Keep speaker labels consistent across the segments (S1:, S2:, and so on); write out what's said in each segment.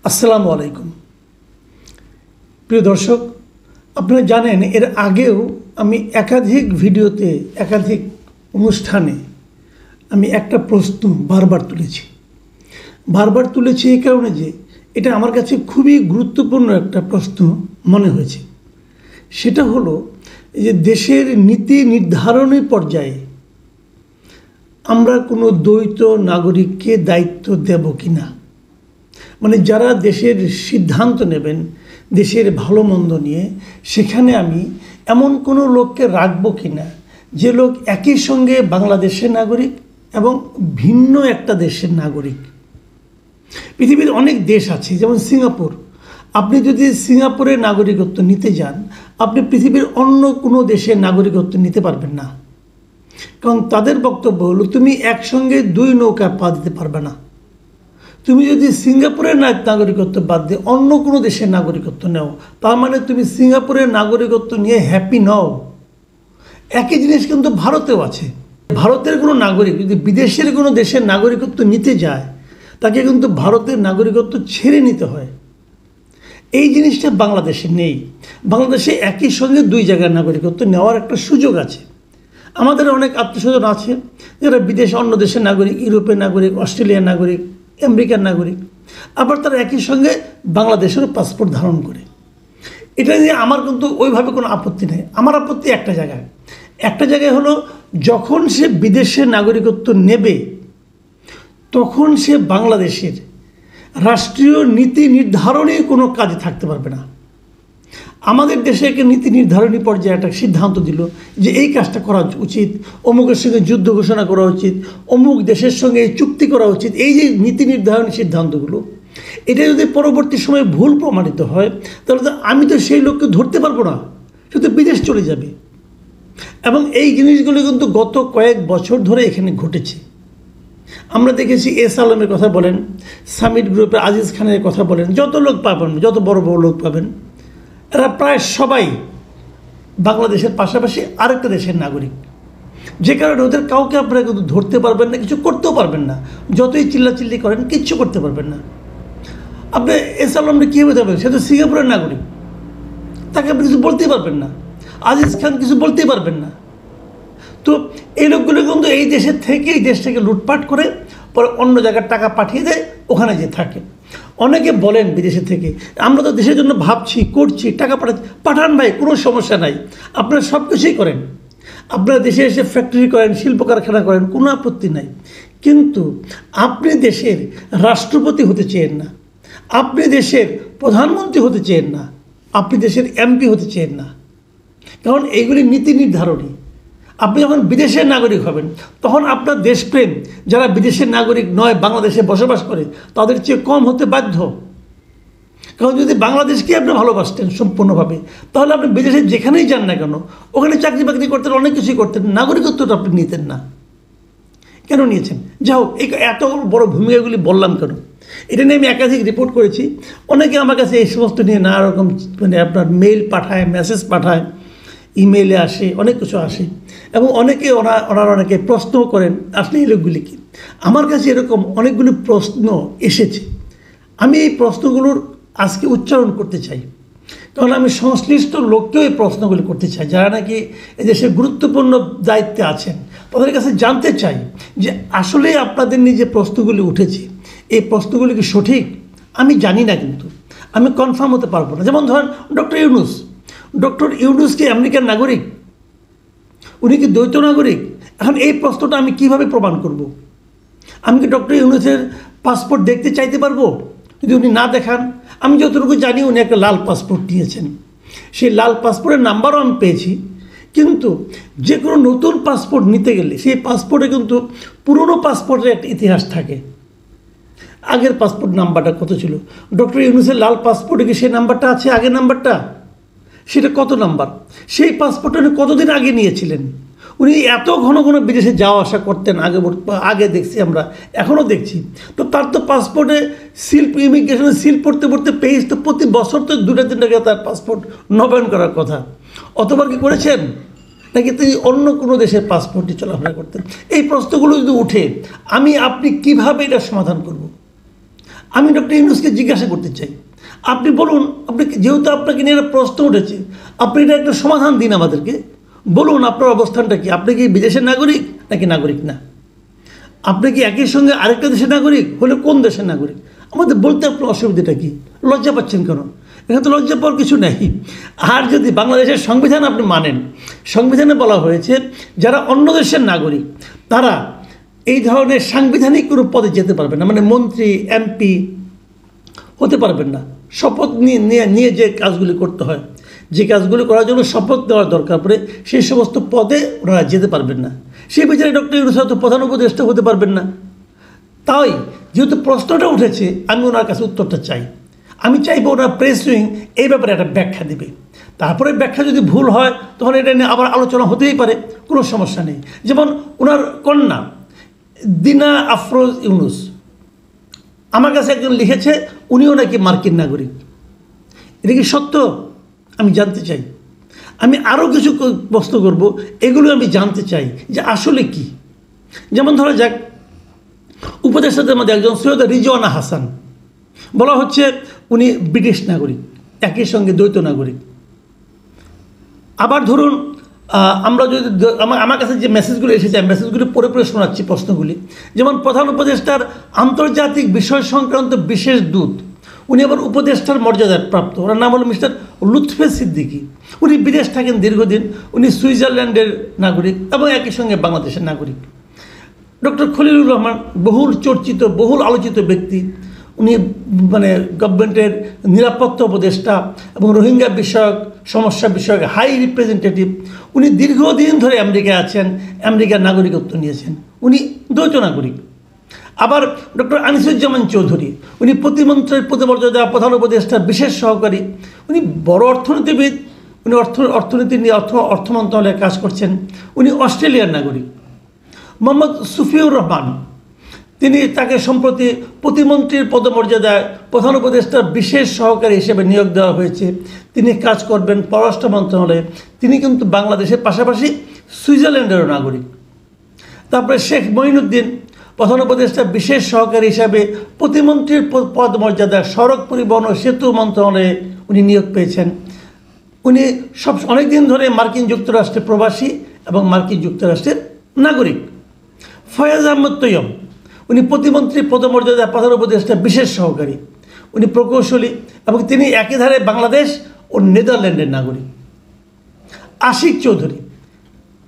S1: আসসালামু আলাইকুম প্রিয় দর্শক, আপনারা জানেন এর আগেও আমি একাধিক ভিডিওতে একাধিক অনুষ্ঠানে আমি একটা প্রশ্ন বারবার তুলেছি এই কারণে যে এটা আমার কাছে খুবই গুরুত্বপূর্ণ একটা প্রশ্ন মনে হয়েছে। সেটা হলো যে দেশের নীতি নির্ধারণী পর্যায়ে আমরা কোনো দ্বৈত নাগরিককে দায়িত্ব দেব কিনা, মানে যারা দেশের সিদ্ধান্ত নেবেন দেশের ভালো মন্দ নিয়ে, সেখানে আমি এমন কোনো লোককে রাখবো কিনা যে লোক একই সঙ্গে বাংলাদেশের নাগরিক এবং ভিন্ন একটা দেশের নাগরিক। পৃথিবীর অনেক দেশ আছে, যেমন সিঙ্গাপুর। আপনি যদি সিঙ্গাপুরের নাগরিকত্ব নিতে যান, আপনি পৃথিবীর অন্য কোনো দেশের নাগরিকত্ব নিতে পারবেন না, কারণ তাদের বক্তব্য হলো তুমি একসঙ্গে দুই নৌকা পা দিতে পারবে না। তুমি যদি সিঙ্গাপুরের নাগরিকত্ব বাদ দিয়ে অন্য কোনো দেশের নাগরিকত্ব নেও, তার মানে তুমি সিঙ্গাপুরের নাগরিকত্ব নিয়ে হ্যাপি নও। একই জিনিস কিন্তু ভারতেও আছে। ভারতের কোনো নাগরিক যদি বিদেশের কোনো দেশের নাগরিকত্ব নিতে যায়, তাকে কিন্তু ভারতের নাগরিকত্ব ছেড়ে নিতে হয়। এই জিনিসটা বাংলাদেশে নেই। বাংলাদেশে একই সঙ্গে দুই জায়গার নাগরিকত্ব নেওয়ার একটা সুযোগ আছে। আমাদের অনেক আত্মীয়স্বজন আছে যারা বিদেশে অন্য দেশের নাগরিক, ইউরোপের নাগরিক, অস্ট্রেলিয়ার নাগরিক, আমেরিকার নাগরিক, আবার তারা একই সঙ্গে বাংলাদেশেরও পাসপোর্ট ধারণ করে। এটা নিয়ে আমার কিন্তু ওইভাবে কোনো আপত্তি নেই। আমার আপত্তি একটা জায়গায় হলো যখন সে বিদেশের নাগরিকত্ব নেবে তখন সে বাংলাদেশের রাষ্ট্রীয় নীতি নির্ধারণী কোনো কাজে থাকতে পারবে না। আমাদের দেশে একটা নীতি নির্ধারণী পর্যায়ে একটা সিদ্ধান্ত দিল যে এই কাজটা করা উচিত, অমুকের সঙ্গে যুদ্ধ ঘোষণা করা উচিত, অমুক দেশের সঙ্গে এই চুক্তি করা উচিত। এই যে নীতি নির্ধারণী সিদ্ধান্তগুলো, এটা যদি পরবর্তী সময়ে ভুল প্রমাণিত হয়, তাহলে তো আমি তো সেই লোককে ধরতে পারবো না, সে তো বিদেশ চলে যাবে। এবং এই জিনিসগুলো কিন্তু গত কয়েক বছর ধরে এখানে ঘটেছে। আমরা দেখেছি এস আলমের কথা বলেন, সামিট গ্রুপের আজিজ খানের কথা বলেন, যত লোক পাবেন, যত বড় বড় লোক পাবেন, এরা প্রায় সবাই বাংলাদেশের পাশাপাশি আরেকটা দেশের নাগরিক। যে কারণে ওদের কাউকে আপনারা কিন্তু ধরতে পারবেন না, কিছু করতেও পারবেন না। যতই চিল্লাচিল্লি করেন কিচ্ছু করতে পারবেন না। আপনি এস আলমকে কীভাবে দেবেন? সে তো সিঙ্গাপুরের নাগরিক, তাকে আপনি কিছু বলতেই পারবেন না। আজিজ খান কিছু বলতেই পারবেন না। তো এই লোকগুলো কিন্তু এই দেশের থেকে, এই দেশ থেকে লুটপাট করে পরে অন্য জায়গার টাকা পাঠিয়ে দেয়, ওখানে যে থাকে। অনেকে বলেন বিদেশে থেকে, আমরা তো দেশের জন্য ভাবছি, করছি, টাকা পাঠান ভাই, কোনো সমস্যা নাই, আপনারা সব কিছুই করেন, আপনারা দেশে এসে ফ্যাক্টরি করেন, শিল্প কারখানা করেন, কোনো আপত্তি নাই। কিন্তু আপনি দেশের রাষ্ট্রপতি হতে চেয়েন না, আপনি দেশের প্রধানমন্ত্রী হতে চেয়েন না, আপনি দেশের এমপি হতে চেয়েন না, কারণ এইগুলি নীতি নির্ধারণী। আপনি যখন বিদেশের নাগরিক হবেন তখন আপনার দেশপ্রেম যারা বিদেশের নাগরিক নয়, বাংলাদেশে বসবাস করে, তাদের চেয়ে কম হতে বাধ্য। কারণ যদি বাংলাদেশকে আপনি ভালোবাসতেন সম্পূর্ণভাবে, তাহলে আপনি বিদেশে যেখানেই যান না কেন, ওখানে চাকরি বাকরি করতেন, অনেক কিছুই করতেন, নাগরিকত্বটা আপনি নিতেন না। কেন নিয়েছেন? যাই হোক, এই এত বড় ভূমিকাগুলি বললাম কেন? এটা নিয়ে আমি একাধিক রিপোর্ট করেছি। অনেকে আমার কাছে এই সমস্ত নিয়ে নানা রকম মানে আপনার মেইল পাঠায়, মেসেজ পাঠায়, ইমেইলে আসে, অনেক কিছু আসে, এবং অনেকে ওনারা অনেকে প্রশ্নও করেন আসলে এই লোকগুলি কি। আমার কাছে এরকম অনেকগুলি প্রশ্ন এসেছে। আমি এই প্রশ্নগুলোর আজকে উচ্চারণ করতে চাই, কারণ আমি সংশ্লিষ্ট লোককেও এই প্রশ্নগুলি করতে চাই, যারা নাকি এদেশের গুরুত্বপূর্ণ দায়িত্বে আছেন। তাদের কাছে জানতে চাই যে আসলে আপনাদের নিয়ে যে প্রশ্নগুলি উঠেছে, এই প্রশ্নগুলি কি সঠিক? আমি জানি না, কিন্তু আমি কনফার্ম হতে পারবো না। যেমন ধরেন ডক্টর ইউনূস কি আমেরিকার নাগরিক? উনি কি দ্বৈত নাগরিক? এখন এই প্রশ্নটা আমি কিভাবে প্রমাণ করব? আমি কি ডক্টর ইউনূসের পাসপোর্ট দেখতে চাইতে পারবো যদি উনি না দেখান? আমি যতটুকু জানি উনি একটা লাল পাসপোর্ট নিয়েছেন, সেই লাল পাসপোর্টের নাম্বারও আমি পেয়েছি। কিন্তু যে কোনো নতুন পাসপোর্ট নিতে গেলে সেই পাসপোর্টে কিন্তু পুরনো পাসপোর্টের একটা ইতিহাস থাকে। আগের পাসপোর্ট নাম্বারটা কত ছিল? ডক্টর ইউনূসের লাল পাসপোর্টে কি সেই নাম্বারটা আছে? আগের নাম্বারটা সেটা কত নাম্বার? সেই পাসপোর্টটা উনি কতদিন আগে নিয়েছিলেন? উনি এত ঘন ঘন বিদেশে যাওয়া আসা করতেন, আগে দেখছি আমরা, এখনও দেখছি। তো তার তো পাসপোর্টে ইমিগ্রেশনে সিল পড়তে পেজ তো প্রতি বছর তো 2-3 টাকা তার পাসপোর্ট নবায়ন করার কথা। অতবার কি করেছেন? নাকি তিনি অন্য কোনো দেশের পাসপোর্টে চলাফেরা করতেন? এই প্রশ্নগুলো যদি উঠে, আপনি কিভাবে এটা সমাধান করব? আমি ডক্টর ইউনূসকে জিজ্ঞাসা করতে চাই, আপনি বলুন, আপনি যেহেতু আপনাকে নিয়ে একটা প্রশ্ন উঠেছে, আপনি এটা একটা সমাধান দিন আমাদেরকে। বলুন আপনার অবস্থানটা কি? আপনি কি বিদেশের নাগরিক নাকি নাগরিক না? আপনি কি একই সঙ্গে আরেকটা দেশের নাগরিক হলে কোন দেশের নাগরিক? আমাদের বলতে আপনার অসুবিধাটা কি? লজ্জা পাচ্ছেন কেন? এখানে তো লজ্জা পাওয়ার কিছু নেই। আর যদি বাংলাদেশের সংবিধান আপনি মানেন, সংবিধানে বলা হয়েছে যারা অন্য দেশের নাগরিক তারা এই ধরনের সাংবিধানিক কোনো পদে যেতে পারবেন না, মানে মন্ত্রী এমপি হতে পারবেন না। শপথ নিয়ে যে কাজগুলি করতে হয়, যে কাজগুলি করার জন্য শপথ নেওয়ার দরকার পড়ে, সেই সমস্ত পদে ওনারা যেতে পারবেন না। সেই বিচারে ডক্টর ইউনূস হয়তো প্রধান উপদেষ্টা হতে পারবেন না। তাই যেহেতু প্রশ্নটা উঠেছে, আমি ওনার কাছে উত্তরটা চাই। আমি চাইবো ওনার প্রেস উইং এই ব্যাপারে একটা ব্যাখ্যা দেবে। তারপরে ব্যাখ্যা যদি ভুল হয় তখন এটা নিয়ে আবার আলোচনা হতেই পারে, কোনো সমস্যা নেই। যেমন ওনার কন্যা দিনা আফরোজ ইউনূস, আমার কাছে একজন লিখেছে উনিও নাকি মার্কিন নাগরিক। এটা কি সত্য? আমি জানতে চাই। আমি আরও কিছু প্রশ্ন করব, এগুলো আমি জানতে চাই যে আসলে কি। যেমন ধরা যাক, উপদেষ্টাদের মধ্যে একজন সৈয়দ রিজওয়ানা হাসান, বলা হচ্ছে উনি ব্রিটিশ নাগরিক, একই সঙ্গে দ্বৈত নাগরিক। আবার ধরুন আমরা যদি আমার কাছে যে মেসেজগুলো এসেছে, আমি মেসেজগুলি পড়ে পড়ে শোনাচ্ছি প্রশ্নগুলি। যেমন প্রধান উপদেষ্টার আন্তর্জাতিক বিষয় সংক্রান্ত বিশেষ দূত, উনি আবার উপদেষ্টার মর্যাদায় প্রাপ্ত। ওনার নাম হল মিস্টার লুৎফে সিদ্দিকী। উনি বিদেশ থাকেন দীর্ঘদিন, উনি সুইজারল্যান্ডের নাগরিক এবং একই সঙ্গে বাংলাদেশের নাগরিক। ডক্টর খলিলুর রহমান, বহুল চর্চিত বহুল আলোচিত ব্যক্তি, উনি মানে গভর্নমেন্টের নিরাপত্তা উপদেষ্টা এবং রোহিঙ্গা বিষয়ক সমস্যা বিষয়ক হাই রিপ্রেজেন্টেটিভ। উনি দীর্ঘদিন ধরে আমেরিকায় আছেন, আমেরিকার নাগরিকত্ব নিয়েছেন, উনি দ্বৈত নাগরিক। আবার ডক্টর আনিসুজ্জামান চৌধুরী, উনি প্রতিমন্ত্রীর পদমর্যাদা প্রধান উপদেষ্টার বিশেষ সহকারী, উনি বড় অর্থনীতিবিদ, উনি অর্থনীতি নিয়ে অর্থ মন্ত্রণালয়ে কাজ করছেন, উনি অস্ট্রেলিয়ার নাগরিক। মোহাম্মদ সুফিউর রহমান, তিনি তাকে সম্প্রতি প্রতিমন্ত্রীর পদমর্যাদায় প্রধান উপদেষ্টার বিশেষ সহকারী হিসেবে নিয়োগ দেওয়া হয়েছে। তিনি কাজ করবেন পররাষ্ট্র মন্ত্রণালয়ে। তিনি কিন্তু বাংলাদেশের পাশাপাশি সুইজারল্যান্ডেরও নাগরিক। তারপরে শেখ মঈনুদ্দিন, প্রধান উপদেষ্টার বিশেষ সহকারী হিসাবে প্রতিমন্ত্রীর পদমর্যাদায় সড়ক পরিবহন ও সেতু মন্ত্রণালয়ে উনি নিয়োগ পেয়েছেন। উনি অনেক দিন ধরে মার্কিন যুক্তরাষ্ট্রের প্রবাসী এবং মার্কিন যুক্তরাষ্ট্রের নাগরিক। ফয়াজ আহমদ তৈয়ব, উনি প্রতিমন্ত্রী পদমর্যাদায় প্রধান উপদেষ্টার বিশেষ সহকারী, উনি প্রকৌশলী এবং তিনি একই ধারে বাংলাদেশ ও নেদারল্যান্ডের নাগরিক। আশিক চৌধুরী,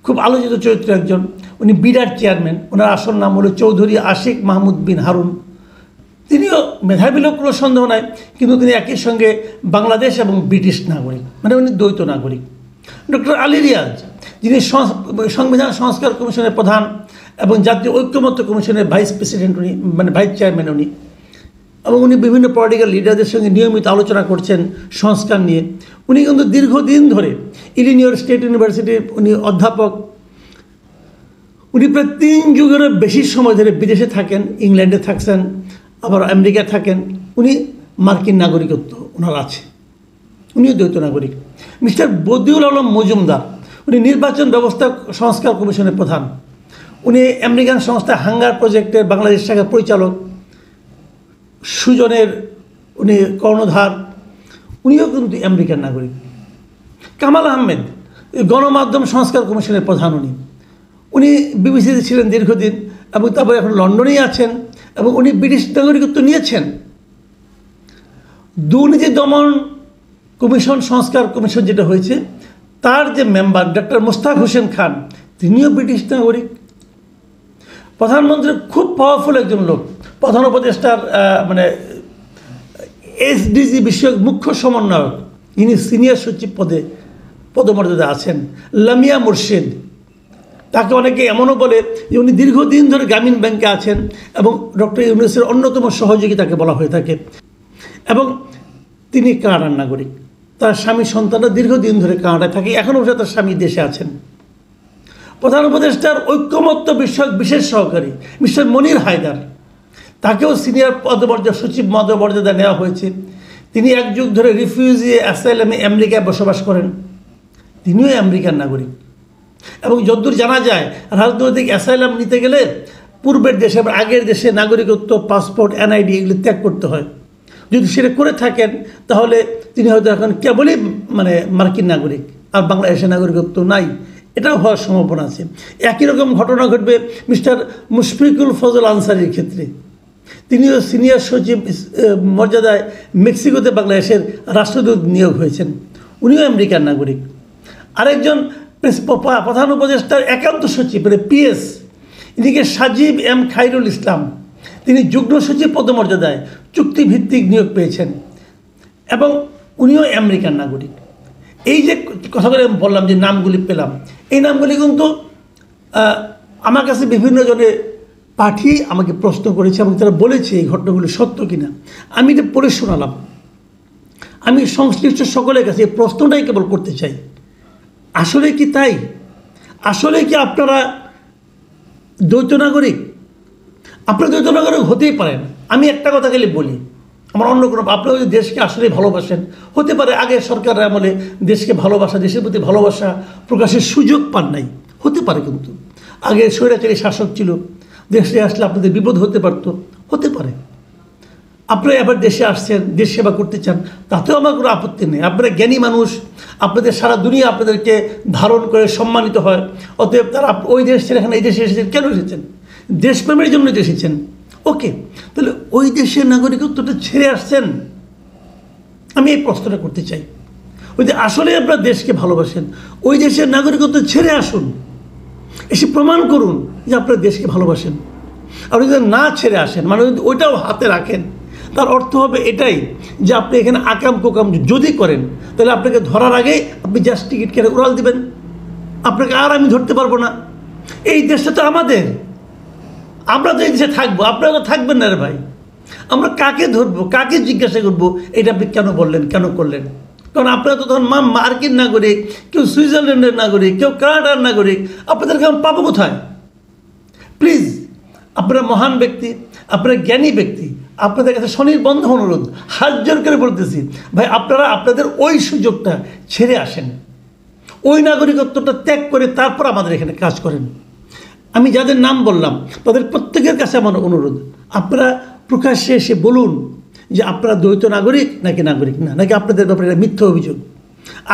S1: খুব আলোচিত চরিত্র একজন, উনি বিডার চেয়ারম্যান, ওনার আসল নাম হলো চৌধুরী আশিক মাহমুদ বিন হারুন। তিনিও মেধাবী লোক, কোনো সন্দেহ নাই, কিন্তু তিনি একই সঙ্গে বাংলাদেশ এবং ব্রিটিশ নাগরিক, মানে উনি দ্বৈত নাগরিক। ডক্টর আলী রিয়াজ, যিনি সংবিধান সংস্কার কমিশনের প্রধান এবং জাতীয় ঐক্যমত্য কমিশনের ভাইস প্রেসিডেন্ট, উনি মানে ভাইস চেয়ারম্যান উনি, এবং উনি বিভিন্ন পলিটিক্যাল লিডারদের সঙ্গে নিয়মিত আলোচনা করছেন সংস্কার নিয়ে। উনি কিন্তু দীর্ঘদিন ধরে ইলিনয় স্টেট ইউনিভার্সিটির উনি অধ্যাপক। উনি প্রায় 3 যুগেরও বেশি সময় ধরে বিদেশে থাকেন, ইংল্যান্ডে থাকছেন, আবার আমেরিকায় থাকেন। উনি মার্কিন নাগরিকত্ব ওনার আছে, উনিও দ্বৈত নাগরিক। মিস্টার বদিউল আলম মজুমদার, উনি নির্বাচন ব্যবস্থা সংস্কার কমিশনের প্রধান, উনি আমেরিকান সংস্থা হাঙ্গার প্রজেক্টের বাংলাদেশ শাখার পরিচালক। সুজনের উনি কর্ণধার, উনিও কিন্তু আমেরিকান নাগরিক। কামাল আহমেদ, গণমাধ্যম সংস্কার কমিশনের প্রধান, উনি বিবিসিতে ছিলেন দীর্ঘদিন এবং তারপরে এখন লন্ডনেই আছেন এবং উনি ব্রিটিশ নাগরিকত্ব নিয়েছেন। দুর্নীতি দমন কমিশন সংস্কার কমিশন যেটা হয়েছে, তার যে মেম্বার ডক্টর মোস্তাক হোসেন খান, তিনিও ব্রিটিশ নাগরিক। প্রধানমন্ত্রী খুব পাওয়ারফুল একজন লোক, প্রধান উপদেষ্টার মানে এসডিজি বিষয়ক মুখ্য সমন্বয়ক, যিনি সিনিয়র সচিব পদমর্যাদা আছেন, লামিয়া মুর্শিদ। তাকে অনেকে এমনও বলে যে উনি দীর্ঘদিন ধরে গ্রামীণ ব্যাংকে আছেন এবং ডক্টর ইউনূসের অন্যতম সহযোগী তাকে বলা হয়ে থাকে, এবং তিনি কানাডার নাগরিক। তার স্বামী সন্তানরা দীর্ঘদিন ধরে কানাডায় থাকে, এখনও অবশ্য তার স্বামী দেশে আছেন। প্রধান উপদেষ্টার ঐক্যমত্য বিষয়ক বিশেষ সহকারী মিস্টার মনির হায়দার, তাকেও সিনিয়র পদমর্যাদা সচিব পদমর্যাদা নেওয়া হয়েছে। তিনি 1 যুগ ধরে রিফিউজি অ্যাসাইলামে আমেরিকায় বসবাস করেন, তিনিও আমেরিকান নাগরিক। এবং যতদূর জানা যায়, রাজনৈতিক অ্যাসাইলাম নিতে গেলে পূর্বের দেশে বা আগের দেশে নাগরিকত্ব, পাসপোর্ট, এনআইডি এগুলো ত্যাগ করতে হয়। যদি সেটা করে থাকেন তাহলে তিনি হয়তো এখন কেবলই মানে মার্কিন নাগরিক, আর বাংলাদেশের নাগরিকত্ব নাই, এটাও হওয়ার সম্ভাবনা আছে। একই রকম ঘটনা ঘটবে মিস্টার মুশফিকুল ফজল আনসারির ক্ষেত্রে। তিনিও সিনিয়র সচিব মর্যাদায় মেক্সিকোতে বাংলাদেশের রাষ্ট্রদূত নিয়োগ হয়েছেন, উনিও আমেরিকার নাগরিক। আরেকজন প্রধান উপদেষ্টার একান্ত সচিব মানে পিএস, এদিকে সাজিব এম খাইরুল ইসলাম, তিনি যুগ্ম সচিব পদমর্যাদায় চুক্তিভিত্তিক নিয়োগ পেয়েছেন এবং উনিও আমেরিকান নাগরিক। এই যে কথাগুলো আমি বললাম, যে নামগুলি পেলাম, এই নামগুলি কিন্তু আমার কাছে বিভিন্ন জনে পাঠিয়ে আমাকে প্রশ্ন করেছে এবং তারা বলেছে এই ঘটনাগুলি সত্য কিনা। আমি এটা পড়ে শোনালাম। আমি সংশ্লিষ্ট সকলের কাছে এই প্রশ্নটাই কেবল করতে চাই, আসলে কি তাই? আসলে কি আপনারা দ্বৈত নাগরিক? আপনারা দ্বৈত নাগরিক হতেই পারেন। আমি একটা কথা খালি বলি, আমার অন্য কোনো, আপনারা যদি দেশকে আসলে ভালোবাসেন, হতে পারে আগে সরকারের আমলে দেশকে ভালোবাসা, দেশের প্রতি ভালোবাসা প্রকাশের সুযোগ পান নাই, হতে পারে। কিন্তু আগে স্বৈরাচারী শাসক ছিল, দেশে আসলে আপনাদের বিপদ হতে পারত, হতে পারে। আপনারা এবার দেশে আসছেন, দেশ সেবা করতে চান, তাতেও আমার কোনো আপত্তি নেই। আপনারা জ্ঞানী মানুষ, আপনাদের সারা দুনিয়া আপনাদেরকে ধারণ করে সম্মানিত হয়। অতএব তারা ওই দেশ ছেড়ে এখানে এই দেশে এসেছেন, কেন এসেছেন? দেশপ্রেমের জন্য এসেছেন। ওকে, তাহলে ওই দেশের নাগরিকত্বটা ছেড়ে আসছেন? আমি এই প্রশ্নটা করতে চাই। ওই যে আসলে আপনারা দেশকে ভালোবাসেন, ওই দেশের নাগরিকত্ব ছেড়ে আসুন, এসে প্রমাণ করুন যে আপনারা দেশকে ভালোবাসেন। আর যদি না ছেড়ে আসেন, মানে যদি ওইটাও হাতে রাখেন, তার অর্থ হবে এটাই যে আপনি এখানে আকাম কোকাম যদি করেন, তাহলে আপনাকে ধরার আগে আপনি জাস্ট টিকিট কেটে উড়াল দিবেন, আপনাকে আর আমি ধরতে পারবো না। এই দেশটা তো আমাদের, আমরা তো এই দেশে থাকবো, আপনারা তো থাকবেন না রে ভাই। আমরা কাকে ধরবো, কাকে জিজ্ঞাসা করবো এটা আপনি কেন বললেন, কেন করলেন? কারণ আপনারা তো তখন মার্কিন নাগরিক, কেউ সুইজারল্যান্ডের নাগরিক, কেউ কানাডার নাগরিক, আপনাদেরকে আমি পাবো কোথায়? প্লিজ, আপনারা মহান ব্যক্তি, আপনারা জ্ঞানী ব্যক্তি, আপনাদের কাছে স্বনির্বন্ধ অনুরোধ, হাত জোর করে বলতেছি ভাই, আপনারা আপনাদের ওই সুযোগটা ছেড়ে আসেন, ওই নাগরিকত্বটা ত্যাগ করে তারপর আমাদের এখানে কাজ করেন। আমি যাদের নাম বললাম তাদের প্রত্যেকের কাছে আমার অনুরোধ, আপনারা প্রকাশ্যে এসে বলুন যে আপনারা দ্বৈত নাগরিক নাকি নাগরিক না, নাকি আপনাদের ব্যাপারে এটা মিথ্যা অভিযোগ।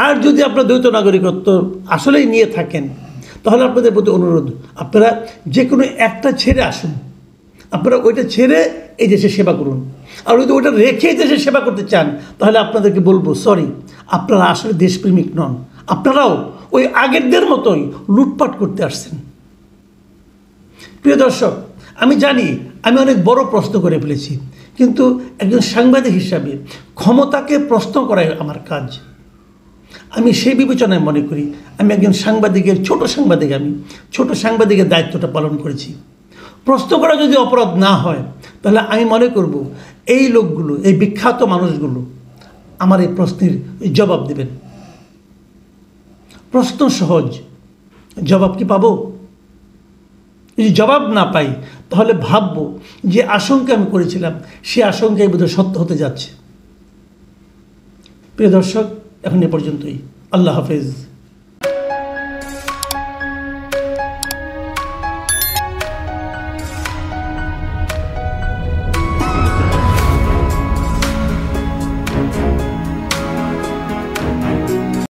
S1: আর যদি আপনারা দ্বৈত নাগরিকত্ব আসলেই নিয়ে থাকেন, তাহলে আপনাদের প্রতি অনুরোধ, আপনারা যে কোনো একটা ছেড়ে আসুন, আপনারা ওইটা ছেড়ে এই দেশে সেবা করুন। আর যদি ওইটা রেখে দেশে সেবা করতে চান, তাহলে আপনাদেরকে বলবো সরি, আপনারা আসলে দেশপ্রেমিক নন, আপনারাও ওই আগেরদের মতোই লুটপাট করতে আসছেন। প্রিয় দর্শক, আমি জানি আমি অনেক বড় প্রশ্ন করে ফেলেছি, কিন্তু একজন সাংবাদিক হিসাবে ক্ষমতাকে প্রশ্ন করাই আমার কাজ। আমি সেই বিবেচনায় মনে করি আমি একজন সাংবাদিকের ছোট সাংবাদিকের দায়িত্বটা পালন করেছি। প্রশ্ন করা যদি অপরাধ না হয়, তাহলে আমি মনে করব এই লোকগুলো, এই বিখ্যাত মানুষগুলো আমার এই প্রশ্নের জবাব দেবেন। প্রশ্ন সহজ, জবাব কি পাবো? যদি জবাব না পাই, তাহলে ভাববো যে আশঙ্কা আমি করেছিলাম সে আশঙ্কাই বোধহয় সত্য হতে যাচ্ছে। প্রিয় দর্শক, এখন এ পর্যন্তই। আল্লাহ হাফেজ।